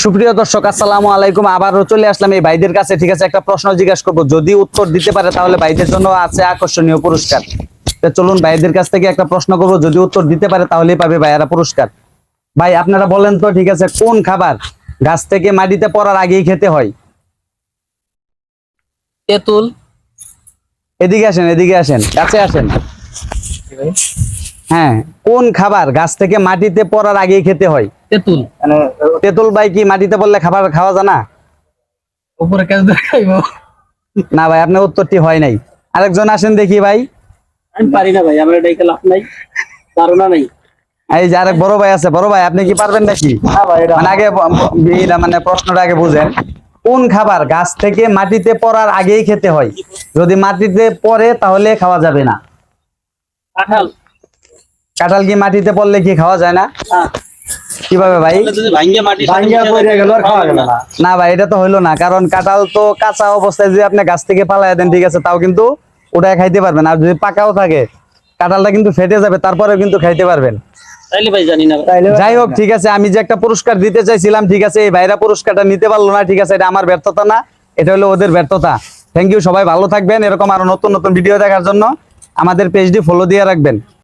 সুপ্রিয় দর্শক, আসসালামু আলাইকুম। আবারও চলে আসলাম এই ভাইদের কাছে। ঠিক আছে, একটা প্রশ্ন জিজ্ঞাসা করবো, যদি উত্তর দিতে পারে তাহলে ভাইদের জন্য আছে আকর্ষণীয় পুরস্কার। তো চলুন ভাইদের কাছ থেকে একটা প্রশ্ন করবো, যদি উত্তর দিতে পারে তাহলেই পাবে ভাইয়ারা পুরস্কার। ভাই আপনারা বলেন তো, ঠিক আছে, কোন খাবার গাছ থেকে মাটিতে পড়ার আগেই খেতে হয়? তেঁতুল। এদিকে আসেন, এদিকে আসেন, কাছে আসেন। হ্যাঁ, কোন খাবার গাছ থেকে মাটিতে পড়ার আগেই খেতে হয়? তেঁতুল। তেঁতুল। ভাই কি মাটিতে পড়লে খাবার খাওয়া যায় না? উপরে কাজ দেখাইবো। না ভাই, আপনার উত্তরটি হয় নাই। আরেকজন আসেন দেখি ভাই। আমি পারি না ভাই, আমার এটাই লাভ নাই, ধারণা নাই। এই যে আরেক বড় ভাই আছে। বড় ভাই, আপনি কি পারবেন নাকি? মানে আগে মানে প্রশ্নটা আগে বুঝেন। কোন খাবার গাছ থেকে মাটিতে পড়ার আগেই খেতে হয়? যদি মাটিতে পড়ে তাহলে খাওয়া যাবে না। কাঁঠাল। কাঁঠাল কি মাটিতে পড়লে কি খাওয়া যায় না? কিভাবে ভাই? না ভাই, এটা তো হইলো না, কারণ কাঁঠাল তো কাঁচা অবস্থায় যদি আপনি গাছ থেকে পালায় দেন, ঠিক আছে, তাও কিন্তু ওটা খাইতে পারবেন। আর যদি পাকাও থাকে, কাঁঠালটা কিন্তু ফেটে যাবে, তারপরে কিন্তু খাইতে পারবেন। তাইলে ভাই জানি না। যাই হোক, ঠিক আছে, আমি যে একটা পুরস্কার দিতে চাইছিলাম, ঠিক আছে, এই ভাইরা পুরস্কারটা নিতে পারলো না। ঠিক আছে, এটা আমার ব্যর্থতা না, এটা হলো ওদের ব্যর্থতা। থ্যাংক ইউ, সবাই ভালো থাকবেন। এরকম আরো নতুন নতুন ভিডিও দেখার জন্য আমাদের পেজটি ফলো দিয়ে রাখবেন।